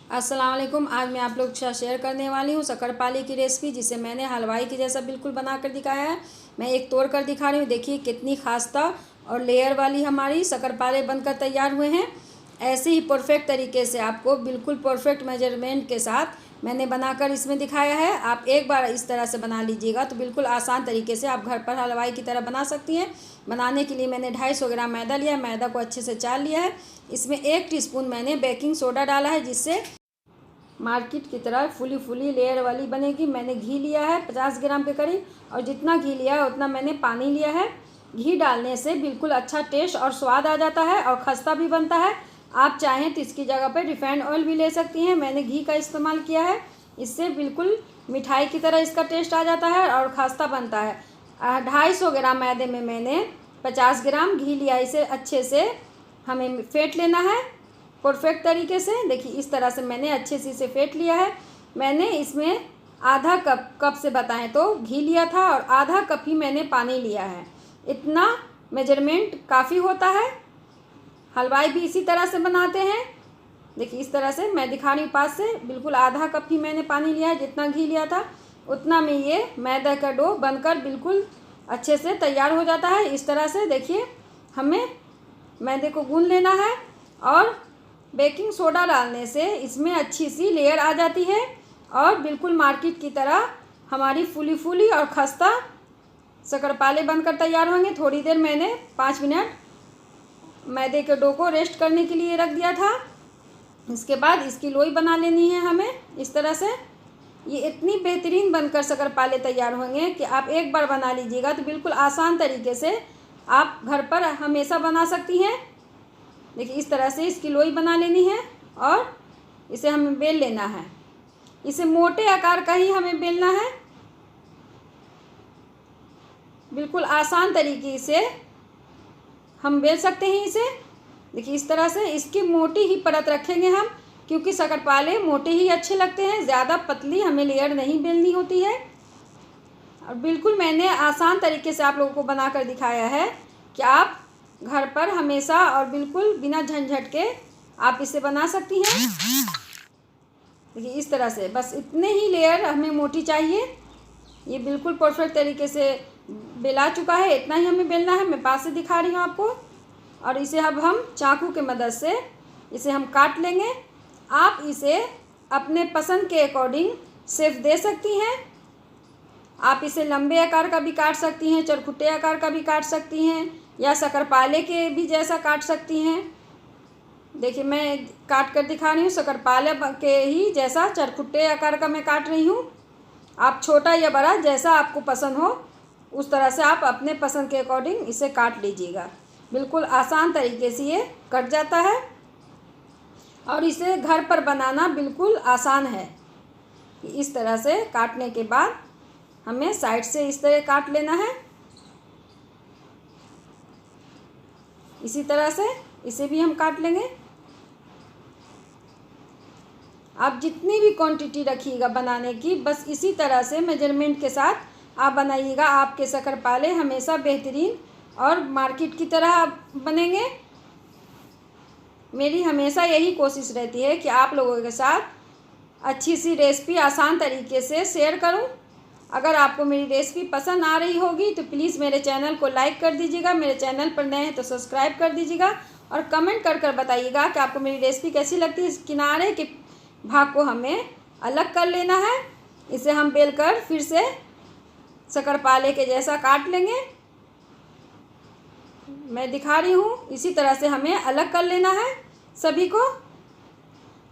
अस्सलाम वालेकुम। आज मैं आप लोग के साथ शेयर करने वाली हूँ शक्करपाली की रेसिपी, जिसे मैंने हलवाई की जैसा बिल्कुल बना कर दिखाया है। मैं एक तोड़ कर दिखा रही हूँ। देखिए कितनी खास्ता और लेयर वाली हमारी शक्करपारे बनकर तैयार हुए हैं। ऐसे ही परफेक्ट तरीके से आपको बिल्कुल परफेक्ट मेजरमेंट के साथ मैंने बनाकर इसमें दिखाया है। आप एक बार इस तरह से बना लीजिएगा तो बिल्कुल आसान तरीके से आप घर पर हलवाई की तरह बना सकती हैं। बनाने के लिए मैंने 250 ग्राम मैदा लिया है। मैदा को अच्छे से चाल लिया है। इसमें 1 टीस्पून मैंने बेकिंग सोडा डाला है, जिससे मार्केट की तरह फुली फुली लेयर वाली बनेगी। मैंने घी लिया है 50 ग्राम के करीब, और जितना घी लिया है उतना मैंने पानी लिया है। घी डालने से बिल्कुल अच्छा टेस्ट और स्वाद आ जाता है और खस्ता भी बनता है। आप चाहें तो इसकी जगह पर रिफाइंड ऑयल भी ले सकती हैं। मैंने घी का इस्तेमाल किया है। इससे बिल्कुल मिठाई की तरह इसका टेस्ट आ जाता है और खस्ता बनता है। 250 ग्राम मैदे में मैंने 50 ग्राम घी लिया। इसे अच्छे से हमें फेंट लेना है परफेक्ट तरीके से। देखिए इस तरह से मैंने अच्छे से इसे फेंट लिया है। मैंने इसमें आधा कप से बताएं तो घी लिया था और आधा कप ही मैंने पानी लिया है। इतना मेजरमेंट काफ़ी होता है। हलवाई भी इसी तरह से बनाते हैं। देखिए इस तरह से मैं दिखा रही हूँ पास से। बिल्कुल आधा कप ही मैंने पानी लिया है। जितना घी लिया था उतना में ये मैदा का डो बनकर बिल्कुल अच्छे से तैयार हो जाता है। इस तरह से देखिए हमें मैदे को गूंद लेना है, और बेकिंग सोडा डालने से इसमें अच्छी सी लेयर आ जाती है और बिल्कुल मार्केट की तरह हमारी फूली फूली और खस्ता शक्करपारे बनकर तैयार होंगे। थोड़ी देर मैंने 5 मिनट मैदे के डो को रेस्ट करने के लिए रख दिया था। इसके बाद इसकी लोई बना लेनी है हमें इस तरह से। ये इतनी बेहतरीन बनकर शक्करपारे तैयार होंगे कि आप एक बार बना लीजिएगा तो बिल्कुल आसान तरीके से आप घर पर हमेशा बना सकती हैं। देखिए इस तरह से इसकी लोई बना लेनी है और इसे हमें बेल लेना है। इसे मोटे आकार का ही हमें बेलना है। बिल्कुल आसान तरीके से हम बेल सकते हैं इसे। देखिए इस तरह से इसकी मोटी ही परत रखेंगे हम, क्योंकि शक्करपारे मोटे ही अच्छे लगते हैं। ज़्यादा पतली हमें लेयर नहीं बेलनी होती है। और बिल्कुल मैंने आसान तरीके से आप लोगों को बनाकर दिखाया है कि आप घर पर हमेशा और बिल्कुल बिना झंझट के आप इसे बना सकती हैं। देखिए इस तरह से बस इतने ही लेयर हमें मोटी चाहिए। ये बिल्कुल परफेक्ट तरीके से बेला चुका है। इतना ही हमें बेलना है। मैं पास से दिखा रही हूँ आपको। और इसे अब हम चाकू के मदद से इसे हम काट लेंगे। आप इसे अपने पसंद के अकॉर्डिंग शेप दे सकती हैं। आप इसे लंबे आकार का भी काट सकती हैं, चरखुट्टे आकार का भी काट सकती हैं, या शक्करपारे के भी जैसा काट सकती हैं। देखिए मैं काट कर दिखा रही हूँ। शक्करपारे के ही जैसा चरखुट्टे आकार का मैं काट रही हूँ। आप छोटा या बड़ा जैसा आपको पसंद हो उस तरह से आप अपने पसंद के अकॉर्डिंग इसे काट लीजिएगा। बिल्कुल आसान तरीके से ये कट जाता है और इसे घर पर बनाना बिल्कुल आसान है। इस तरह से काटने के बाद हमें साइड से इस तरह काट लेना है। इसी तरह से इसे भी हम काट लेंगे। आप जितनी भी क्वांटिटी रखिएगा बनाने की, बस इसी तरह से मेजरमेंट के साथ आप बनाइएगा। आपके शक्करपारे हमेशा बेहतरीन और मार्केट की तरह बनेंगे। मेरी हमेशा यही कोशिश रहती है कि आप लोगों के साथ अच्छी सी रेसिपी आसान तरीके से शेयर करूं। अगर आपको मेरी रेसिपी पसंद आ रही होगी तो प्लीज़ मेरे चैनल को लाइक कर दीजिएगा। मेरे चैनल पर नए हैं तो सब्सक्राइब कर दीजिएगा और कमेंट कर बताइएगा कि आपको मेरी रेसिपी कैसी लगती है। इस किनारे के भाग को हमें अलग कर लेना है। इसे हम बेलकर फिर से शक्करपारे के जैसा काट लेंगे। मैं दिखा रही हूँ। इसी तरह से हमें अलग कर लेना है सभी को,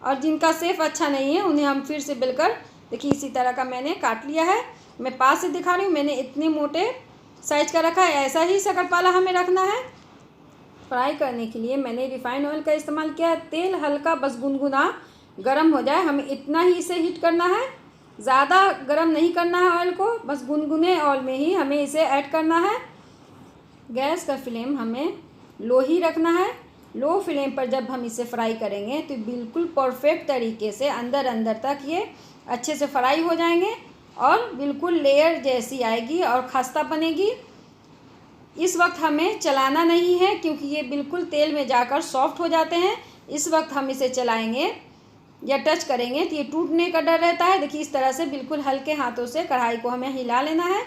और जिनका शेप अच्छा नहीं है उन्हें हम फिर से बेलकर, देखिए इसी तरह का मैंने काट लिया है। मैं पास से दिखा रही हूँ। मैंने इतने मोटे साइज का रखा है। ऐसा ही शक्करपारा हमें रखना है। फ्राई करने के लिए मैंने रिफाइंड ऑयल का इस्तेमाल किया है। तेल हल्का बस गुनगुना गर्म हो जाए, हमें इतना ही इसे हीट करना है। ज़्यादा गर्म नहीं करना है ऑयल को, बस गुनगुने ऑयल में ही हमें इसे ऐड करना है। गैस का फ्लेम हमें लो ही रखना है। लो फ्लेम पर जब हम इसे फ्राई करेंगे तो बिल्कुल परफेक्ट तरीके से अंदर अंदर तक ये अच्छे से फ्राई हो जाएंगे और बिल्कुल लेयर जैसी आएगी और खस्ता बनेगी। इस वक्त हमें चलाना नहीं है, क्योंकि ये बिल्कुल तेल में जाकर सॉफ्ट हो जाते हैं। इस वक्त हम इसे चलाएंगे या टच करेंगे तो ये टूटने का डर रहता है। देखिए इस तरह से बिल्कुल हल्के हाथों से कढ़ाई को हमें हिला लेना है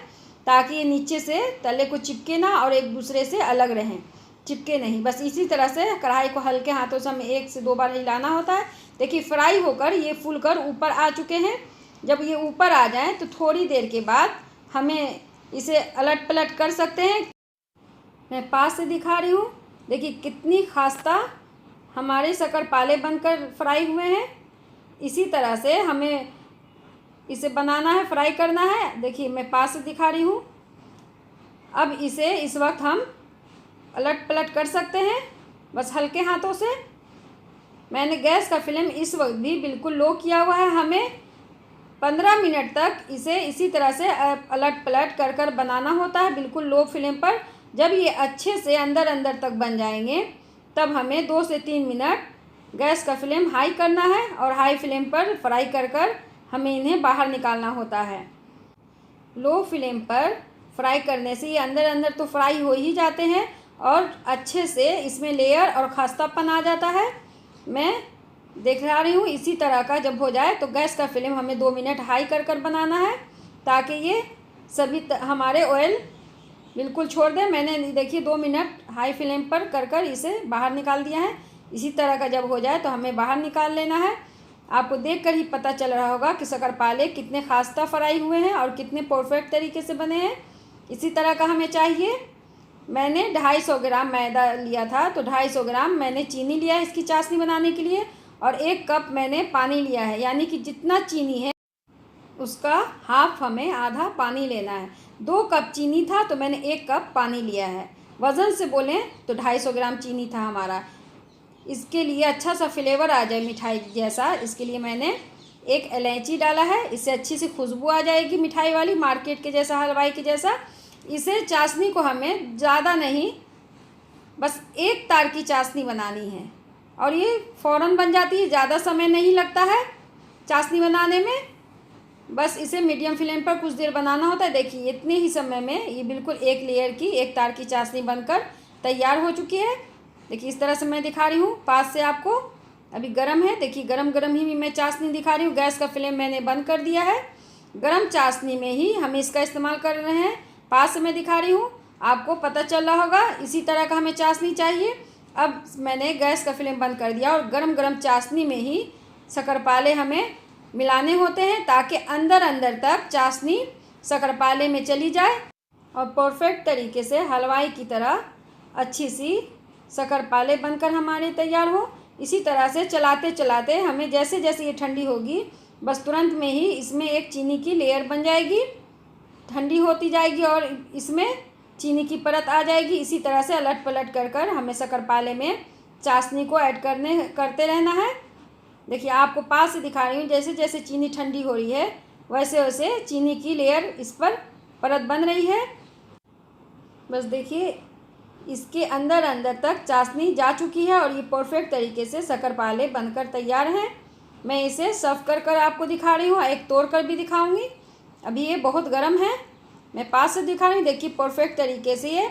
ताकि ये नीचे से तले को चिपके ना और एक दूसरे से अलग रहें, चिपके नहीं। बस इसी तरह से कढ़ाई को हल्के हाथों से हमें 1 से 2 बार हिलाना होता है। देखिए फ्राई होकर ये फूलकर ऊपर आ चुके हैं। जब ये ऊपर आ जाएं तो थोड़ी देर के बाद हमें इसे अलट पलट कर सकते हैं। मैं पास से दिखा रही हूँ, देखिए कितनी खास्ता हमारे शक्करपारे बनकर फ्राई हुए हैं। इसी तरह से हमें इसे बनाना है, फ्राई करना है। देखिए मैं पास से दिखा रही हूँ। अब इसे इस वक्त हम अलट पलट कर सकते हैं बस हल्के हाथों से। मैंने गैस का फ्लेम इस वक्त भी बिल्कुल लो किया हुआ है। हमें 15 मिनट तक इसे इसी तरह से अलट पलट कर कर बनाना होता है, बिल्कुल लो फ्लेम पर। जब ये अच्छे से अंदर अंदर तक बन जाएंगे तब हमें 2 से 3 मिनट गैस का फ्लेम हाई करना है और हाई फ्लेम पर फ्राई कर कर हमें इन्हें बाहर निकालना होता है। लो फ्लेम पर फ्राई करने से ये अंदर अंदर तो फ्राई हो ही जाते हैं और अच्छे से इसमें लेयर और खस्तापन आ जाता है। मैं दिखा रही हूँ। इसी तरह का जब हो जाए तो गैस का फ्लेम हमें 2 मिनट हाई कर कर बनाना है ताकि ये सभी हमारे ऑयल बिल्कुल छोड़ दें। मैंने देखिए 2 मिनट हाई फ्लेम पर कर कर इसे बाहर निकाल दिया है। इसी तरह का जब हो जाए तो हमें बाहर निकाल लेना है। आपको देखकर ही पता चल रहा होगा कि शक्करपारे कितने खास्ता फ्राई हुए हैं और कितने परफेक्ट तरीके से बने हैं। इसी तरह का हमें चाहिए। मैंने 250 ग्राम मैदा लिया था तो 250 ग्राम मैंने चीनी लिया है इसकी चाशनी बनाने के लिए और 1 कप मैंने पानी लिया है। यानी कि जितना चीनी है उसका हाफ हमें आधा पानी लेना है। 2 कप चीनी था तो मैंने 1 कप पानी लिया है। वज़न से बोलें तो 250 ग्राम चीनी था हमारा। इसके लिए अच्छा सा फ्लेवर आ जाए मिठाई जैसा, इसके लिए मैंने 1 इलायची डाला है। इससे अच्छी सी खुशबू आ जाएगी मिठाई वाली, मार्केट के जैसा, हलवाई के जैसा। इसे चाशनी को हमें ज़्यादा नहीं, बस 1 तार की चाशनी बनानी है और ये फ़ौरन बन जाती है। ज़्यादा समय नहीं लगता है चाशनी बनाने में। बस इसे मीडियम फ्लेम पर कुछ देर बनाना होता है। देखिए इतने ही समय में ये बिल्कुल 1 लेयर की 1 तार की चाशनी बनकर तैयार हो चुकी है। देखिए इस तरह से मैं दिखा रही हूँ पास से आपको। अभी गरम है, देखिए गरम गरम ही मैं चाशनी दिखा रही हूँ। गैस का फ्लेम मैंने बंद कर दिया है। गरम चाशनी में ही हम इसका इस्तेमाल कर रहे हैं। पास से मैं दिखा रही हूँ, आपको पता चल रहा होगा। इसी तरह का हमें चाशनी चाहिए। अब मैंने गैस का फ्लेम बंद कर दिया और गरम गरम चाशनी में ही शक्करपारे हमें मिलाने होते हैं ताकि अंदर अंदर तक चाशनी शक्करपारे में चली जाए और परफेक्ट तरीके से हलवाई की तरह अच्छी सी शक्करपारे बनकर हमारे तैयार हो। इसी तरह से चलाते चलाते हमें जैसे जैसे ये ठंडी होगी बस तुरंत में ही इसमें एक चीनी की लेयर बन जाएगी, ठंडी होती जाएगी और इसमें चीनी की परत आ जाएगी। इसी तरह से अलट पलट कर कर हमें शक्करपारे में चाशनी को ऐड करते रहना है। देखिए आपको पास से दिखा रही हूँ, जैसे जैसे चीनी ठंडी हो रही है वैसे वैसे चीनी की लेयर इस पर परत बन रही है। बस देखिए इसके अंदर अंदर तक चाशनी जा चुकी है और ये परफेक्ट तरीके से शक्करपारे बनकर तैयार हैं। मैं इसे सर्व कर कर आपको दिखा रही हूँ, एक तोड़ कर भी दिखाऊंगी। अभी ये बहुत गर्म है, मैं पास से दिखा रही हूँ। देखिए परफेक्ट तरीके से ये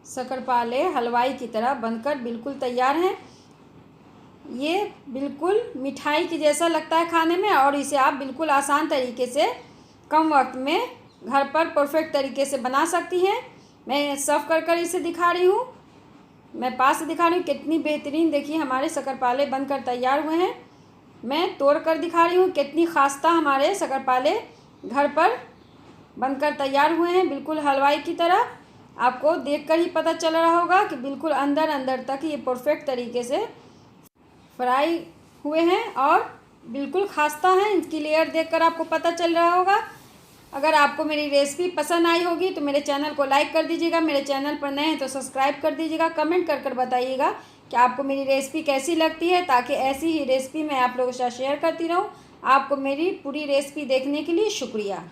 शक्करपारे हलवाई की तरह बनकर बिल्कुल तैयार हैं। ये बिल्कुल मिठाई की जैसा लगता है खाने में और इसे आप बिल्कुल आसान तरीके से कम वक्त में घर पर परफेक्ट तरीके से बना सकती हैं। मैं सर्व कर कर इसे दिखा रही हूँ, मैं पास से दिखा रही हूँ। कितनी बेहतरीन देखिए हमारे शक्करपारे बनकर तैयार हुए हैं। मैं तोड़ कर दिखा रही हूँ कितनी खास्ता हमारे शक्करपारे घर पर बनकर तैयार हुए हैं, बिल्कुल हलवाई की तरह। आपको देखकर ही पता चल रहा होगा कि बिल्कुल अंदर अंदर तक ये परफेक्ट तरीके से फ्राई हुए हैं और बिल्कुल खास्ता हैं। इनकी लेयर देखकर आपको पता चल रहा होगा। अगर आपको मेरी रेसिपी पसंद आई होगी तो मेरे चैनल को लाइक कर दीजिएगा। मेरे चैनल पर नए हैं तो सब्सक्राइब कर दीजिएगा। कमेंट कर कर बताइएगा कि आपको मेरी रेसिपी कैसी लगती है, ताकि ऐसी ही रेसिपी मैं आप लोगों के साथ शेयर करती रहूँ। आपको मेरी पूरी रेसिपी देखने के लिए शुक्रिया।